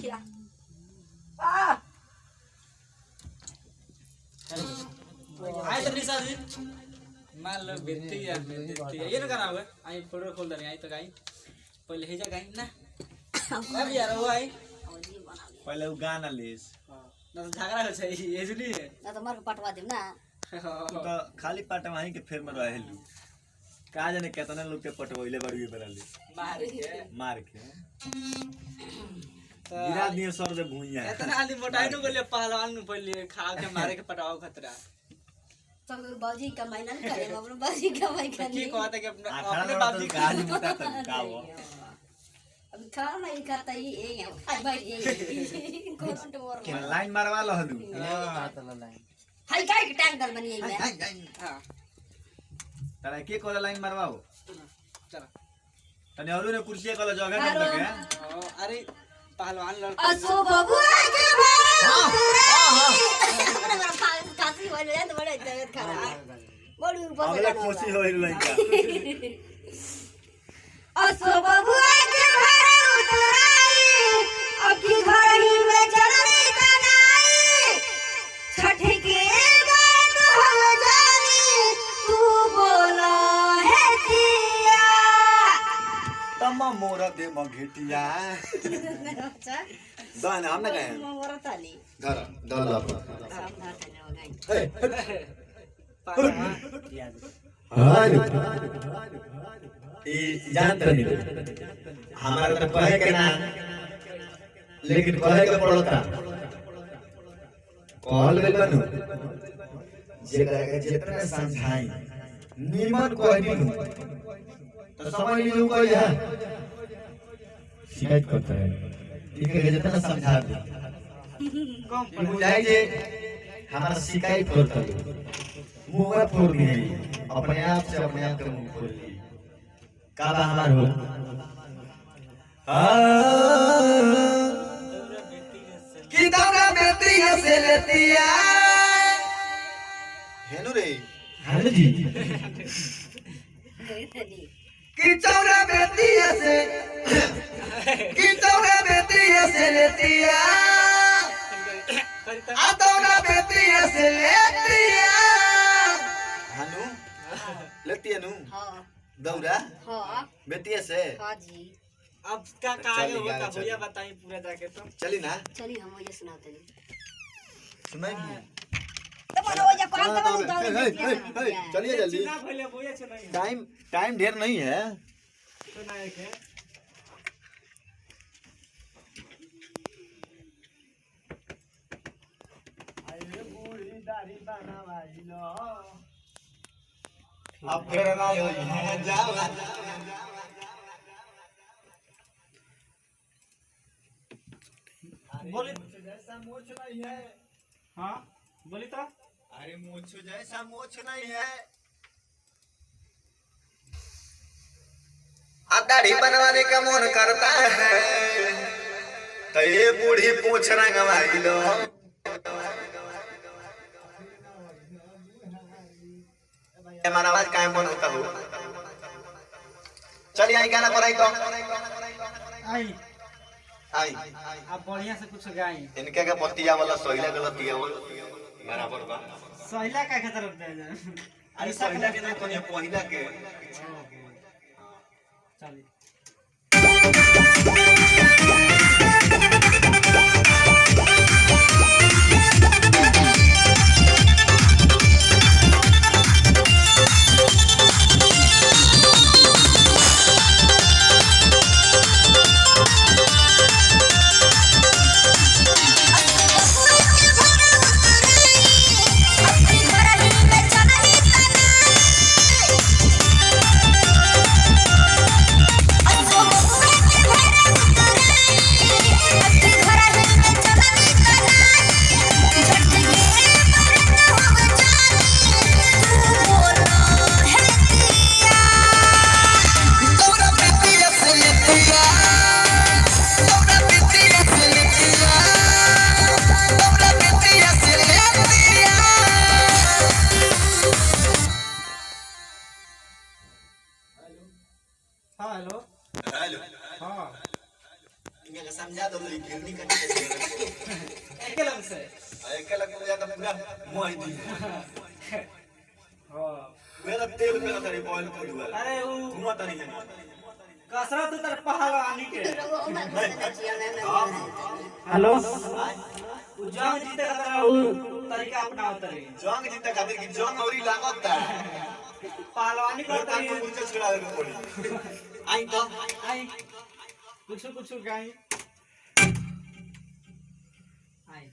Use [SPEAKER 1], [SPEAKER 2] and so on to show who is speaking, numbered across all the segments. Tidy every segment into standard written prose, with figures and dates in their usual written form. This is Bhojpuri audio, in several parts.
[SPEAKER 1] खिया
[SPEAKER 2] आए तो निशा जी मान लो बेटी है ये ना कराओगे आई फोटो खोल दे आई तो गाई पहले हे जा गाई ना अब यार वो आई
[SPEAKER 3] पहले वो गाना लेस
[SPEAKER 2] ना तो झगड़ा हो छै ये जुली है
[SPEAKER 1] ना तो मार पटवा देम ना
[SPEAKER 3] तू तो खाली पाटे वहीं के फेर में रहेलू का जाने केतना लोग के पटवइले बड़ी बराली मार के गिरा दिए सर जे भुइया
[SPEAKER 2] इतना आदमी मोटाई नु गोले पहलवान नु पहले खा के मारे के पटाओ खतरा
[SPEAKER 1] सब बाजी कमाई ना करे अपने बाजी कमाई
[SPEAKER 2] की
[SPEAKER 1] करनी
[SPEAKER 2] कहता कि अपने
[SPEAKER 3] अपने
[SPEAKER 2] बाबूजी
[SPEAKER 3] का आज मोटा कर का वो
[SPEAKER 1] अभी खाना नहीं खाता ये है खाई बैठ ये कौन तो मोर
[SPEAKER 3] के लाइन मारवा लहलू
[SPEAKER 1] हाय काय के टैंक दल बनी है
[SPEAKER 2] हां
[SPEAKER 3] तरा के कोला लाइन मारवाओ
[SPEAKER 2] चल
[SPEAKER 3] तने औरो ने कुर्सी कला जगह न लगे
[SPEAKER 2] अरे पहलवान लड़का
[SPEAKER 1] असो बबुआ के भाई कासी वाले तो बड़े तबियत खराब बड़ी ऊपर
[SPEAKER 3] अगला खुशी होइल लइका
[SPEAKER 1] असो बबुआ के भाई उतराई अब की घर ही में चलनी तनाई छठ के गात हम जानी तू बोला है जिया
[SPEAKER 3] तम्मा मोरा दे मघेटिया
[SPEAKER 1] अच्छा
[SPEAKER 3] दान हम ना गए
[SPEAKER 1] मोरा ताली
[SPEAKER 3] धर धर ला
[SPEAKER 1] हम ना तने हो गई
[SPEAKER 3] हाय ई जानत नहीं हमारा तो कहे के ना लेकिन कहे के पड़ता कहल गइल बनू जेकरा के जितना समझाई निमन कह दिनु तो समझ लीजिए कोई है शिकायत करता है ठीक है जितना समझा दे कम बुझाई जे हमारा शिकायत करता है मुंह फोड़ दिए अपने आप से अपने आप का मुंह खोल ली काला हमार हो की दौरा बेटी से लेतिया हेनु रे हेनु जी की चौरा बेटी से लेतिया आ दौरा बेटी से लेतिया हनु लेतिया नु
[SPEAKER 1] हां
[SPEAKER 3] दौरा
[SPEAKER 1] हां
[SPEAKER 3] बेटी से
[SPEAKER 1] हां जी
[SPEAKER 2] अब का आगे होगा भैया बताइए पूरा जाके तो
[SPEAKER 3] चली ना
[SPEAKER 1] चलिए हम ये सुनाते हैं
[SPEAKER 3] सुनाइए
[SPEAKER 1] तो बोलो ये काम तो दौड़
[SPEAKER 3] चलिए जल्दी
[SPEAKER 2] ना पहले भैया सुनाइए
[SPEAKER 3] टाइम ढेर नहीं है
[SPEAKER 2] सुनाए के
[SPEAKER 3] अरे बूढ़ी दाढ़ी बनावाई लो अब फिर ना हो है जावा
[SPEAKER 2] बोले
[SPEAKER 3] जैसा मोछ नहीं है
[SPEAKER 2] हां बोली तो
[SPEAKER 3] अरे मोछ जैसा मोछ नहीं है अब दाढ़ी बनवाने का मन करता है तो ये बूढ़ी पूछ रंगवाई लो हमारा आवाज कायम बन होता हो चलिए आई गाना पर आई तो
[SPEAKER 2] आई
[SPEAKER 3] आई
[SPEAKER 2] आप बढ़िया से कुछ गाई
[SPEAKER 3] इनके का पतिया वाला सोहिला गलतिया बराबर बा
[SPEAKER 2] सहिला का के तरफ दे जा
[SPEAKER 3] अरे सोहिला के तो ये पहिला के
[SPEAKER 2] चलिए
[SPEAKER 3] इनका समझा दो लोग गिरनी का कैसे
[SPEAKER 2] एक लग से
[SPEAKER 3] लग मुझे तो पूरा मोह दी
[SPEAKER 2] हां
[SPEAKER 3] मेरा तेल पे तेरे बॉयल कर हुआ
[SPEAKER 2] अरे वो
[SPEAKER 3] घुमा तरी है
[SPEAKER 2] कसरत तर पहलवानी के
[SPEAKER 3] हां
[SPEAKER 2] हेलो वो जंग जीते का वो तरीका अपनाओ तरी
[SPEAKER 3] जंग जीते खातिर की जंग औरी लागत है
[SPEAKER 2] पहलवानी करता है
[SPEAKER 3] मुझे छुड़ा के पड़ी आई तो
[SPEAKER 2] आई कुछ गाई आई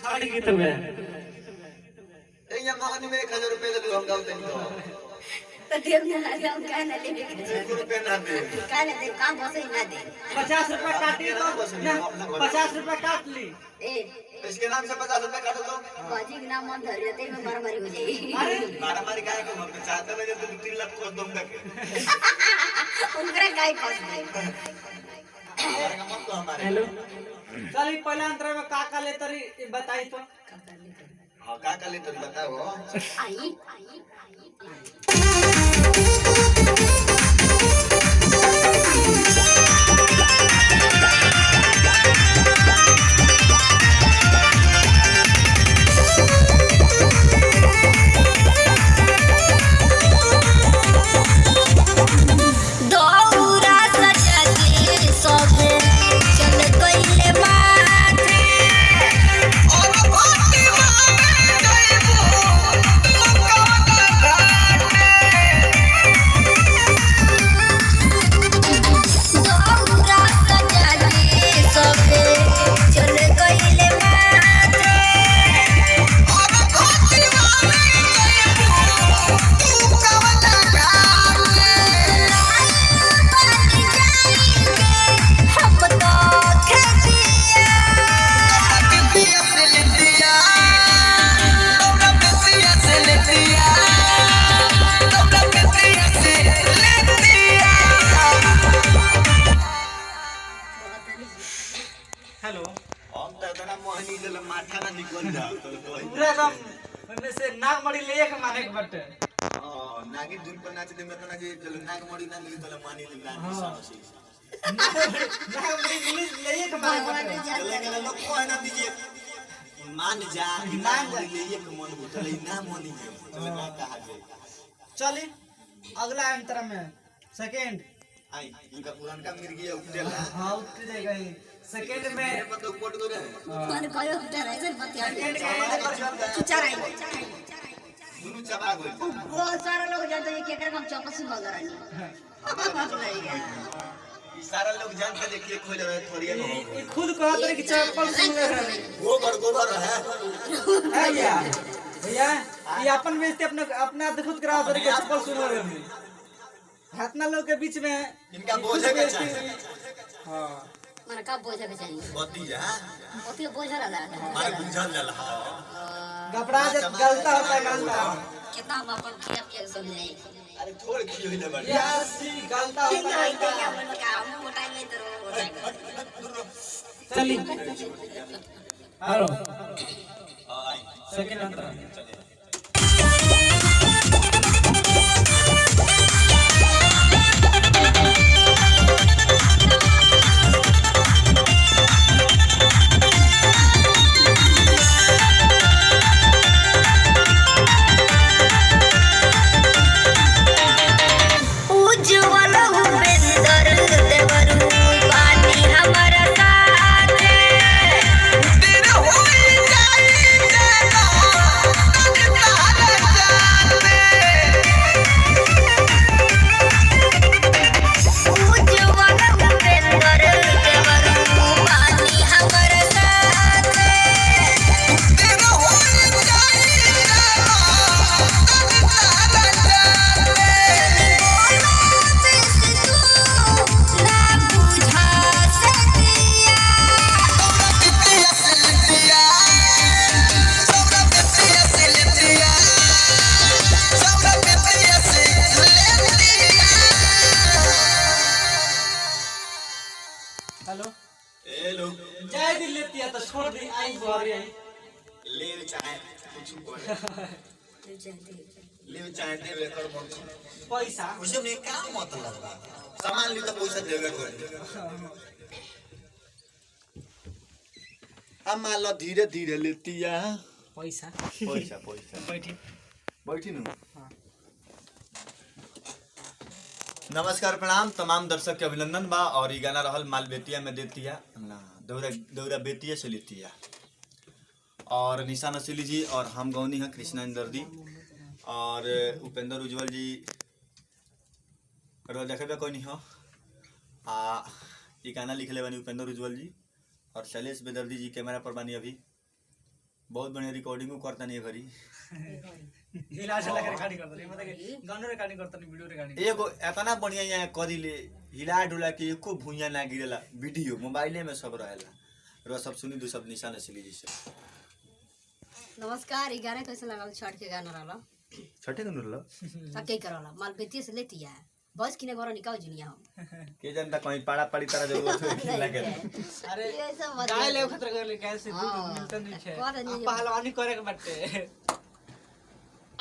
[SPEAKER 2] छोड़ गई तो मैं
[SPEAKER 3] ये मांगने में 1000 रुपए दे हम गाँव नहीं
[SPEAKER 1] तो देव ना हम काहे ना लेबे के
[SPEAKER 3] 1 रुपए ना दे
[SPEAKER 1] काहे ना दे काम बसे ना दे
[SPEAKER 2] 50 रुपए काटी तो 50 रुपए काट ली
[SPEAKER 1] ए
[SPEAKER 3] इसके नाम से 50 रुपए काट दो
[SPEAKER 1] बाजी के नाम मन धर देते में मारामारी हो जाएगी
[SPEAKER 2] अरे
[SPEAKER 3] मारामारी काहे को हम चाहते हैं तो 3 लाख को दूंगा के
[SPEAKER 1] उनकरा काहे फंस गए
[SPEAKER 3] हमारा काम तो हमारे
[SPEAKER 2] हेलो चल पहले अंतर में का ले तरी बताई तो
[SPEAKER 3] हां का ले तरी बताओ
[SPEAKER 1] आई
[SPEAKER 2] हेलो
[SPEAKER 3] हम तो इतना मोहनी जल माथा ना निकल जाओ तो
[SPEAKER 2] पूरा एकदम में से नाग मड़ी ले के माने के बटे
[SPEAKER 3] हां नागी दूर पर नाच दे में तो ना जे जल नाग मड़ी ना मिली तो मानी ले ना समझी
[SPEAKER 2] नाग मड़ी ले के माने के
[SPEAKER 3] चले लोग को ना दीजिए मान जा नाग मड़ी ले के मन उठले ना मानी चले ना कहा जाए
[SPEAKER 2] चली अगला अंतर में सेकंड
[SPEAKER 3] आई इनका पुराना मिर्गी उठेला
[SPEAKER 2] हां उठ जाएगा सेकंड में
[SPEAKER 3] मतलब कोट करे
[SPEAKER 1] मन कयो उठा रहे सर बतिया चुचा रही
[SPEAKER 3] गुरु चबा गई
[SPEAKER 1] बहुत सारा लोग जाते हैं केकर हम चौकस में मगर आनी
[SPEAKER 3] ये सारा लोग जानते देखिए खोल रहे थोड़ी है
[SPEAKER 2] ये खुद कहत रहे कि चप्पल सुन रहे
[SPEAKER 3] गोबर है
[SPEAKER 2] भैया भैया ये अपन बेइज्जती अपने अपना खुद करा दे के चप्पल सुन रहे हैं इतना लोग के बीच में
[SPEAKER 3] इनका बोझे के चाहिए
[SPEAKER 2] हां
[SPEAKER 1] माने का बोझे के चाहिए
[SPEAKER 3] बत्ती जा
[SPEAKER 1] ओती बोझा ला
[SPEAKER 3] मारे गुंजन जाला
[SPEAKER 2] घबरा जब गलता होता है गलता
[SPEAKER 1] कितना हम अपन किया के समझाई
[SPEAKER 3] अरे थोड़ की होइले बड़
[SPEAKER 2] यासी गलता होता है
[SPEAKER 1] हम काम मोटाई में तो
[SPEAKER 2] चली हेलो
[SPEAKER 3] आई
[SPEAKER 2] सेकंड अंतर
[SPEAKER 4] तेरे हो जाए
[SPEAKER 2] छोड़ दी आई घरे आई
[SPEAKER 3] ले चाहे कुछ ले चाहे दे कर
[SPEAKER 2] पैसा
[SPEAKER 3] उसे में का मतलब बा सामान ली तो पैसा देबे कर अब मान लो धीरे धीरे लेतिया
[SPEAKER 2] पैसा
[SPEAKER 3] पैसा पैसा
[SPEAKER 2] बैठी
[SPEAKER 3] बैठी नु
[SPEAKER 2] हाँ।
[SPEAKER 3] नमस्कार प्रणाम तमाम दर्शक के अभिनंदन बा और ई गाना रहल माल बेतिया में देतिया ना दौरा दौरा बेतिया से लेतिया और निशा नसीली जी और हम गौनी हैं कृष्णा इंदर्दी और उपेंद्र उज्जवल जी रो देखबे कोई नहीं हो ई गाना लिखले बनी उपेंद्र उज्जवल जी और शैलेश बेदर्दी जी कैमरा पर बनी अभी बहुत बढ़िया रिकॉर्डिंग करता नहीं घरी
[SPEAKER 2] इलाज लगा रिकॉर्डिंग करता नहीं मतलब गाना रिकॉर्डिंग करता नहीं वीडियो रिकॉर्डिंग
[SPEAKER 3] एगो एतना बढ़िया यहाँ करिले हिला डुला के एको भुइया ना गिरेला वीडियो मोबाइले में सब रहेला रो सब सुनी दू सब निशा नसीली जी से
[SPEAKER 1] नमस्कार, ई गाना कैसे लगल? छठ के गाना रहला
[SPEAKER 3] छठे दिन रहल
[SPEAKER 1] सब के करला माल बेतिया से लेती है बस किने घर निकाल जुनिया हम
[SPEAKER 3] के जनता कहीं पाड़ा पड़ी तरह जरूरत है लगे
[SPEAKER 2] अरे
[SPEAKER 1] ये सब मत
[SPEAKER 2] गाय ले खतरा कर ले कैसे
[SPEAKER 1] हाँ।
[SPEAKER 2] मिलतन नहीं है
[SPEAKER 1] कौन नहीं है?
[SPEAKER 2] पहलवानी करे के बाटे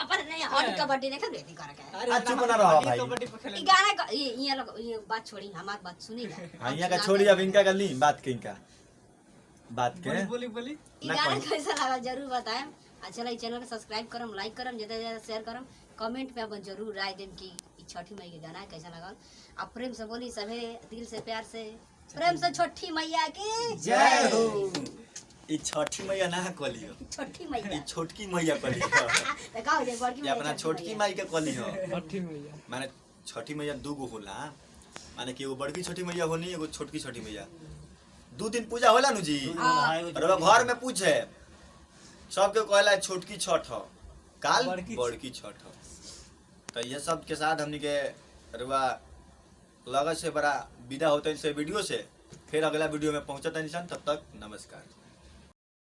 [SPEAKER 1] अपन नहीं हट कबड्डी नहीं खेलती कर के
[SPEAKER 3] आज चुप ना रहो भाई।
[SPEAKER 2] कबड्डी पे
[SPEAKER 1] ई
[SPEAKER 2] खेले
[SPEAKER 1] गाना ये लोग ये बात छोड़ी हमार बात सुनी ना
[SPEAKER 3] हां यहाँ का छोड़ी अब इनका कर ली बात के इनका बात के
[SPEAKER 2] बोली
[SPEAKER 1] ई गाना कैसा लगा जरूर बताएं। अच्छा लगे चैनल को सब्सक्राइब करम, लाइक करम, ज्यादा से ज्यादा शेयर करम, कमेंट में अपन जरूर राय देम कि ई छठी मई के गाना कैसा लगा। आप प्रेम से बोली सभे दिल से प्यार से प्रेम से छठी मैया की
[SPEAKER 3] जय हो। ई छठी मैया ना कलियो
[SPEAKER 1] छठी
[SPEAKER 3] ई
[SPEAKER 1] मैया
[SPEAKER 3] छोटकी मैया कलियो
[SPEAKER 1] देखाओ जे बड़की
[SPEAKER 3] ये
[SPEAKER 1] मैया
[SPEAKER 3] अपना छोटकी माई के कलियो
[SPEAKER 2] छठी मैया
[SPEAKER 3] माने छठी मैया दू गो होला माने कि एगो बड़की छठी मैया होनी एगो छोटकी छठी मैया दू दिन पूजा होला नु जी और घर में पूछे सबके कहला छोटकी छठ हो काल बड़की छठ हो तो ये सब के साथ हमनी के रुआ लगत से बड़ा विदा होते हैं इस वीडियो से फिर अगला वीडियो में पहुंचता इंसान तब तक नमस्कार।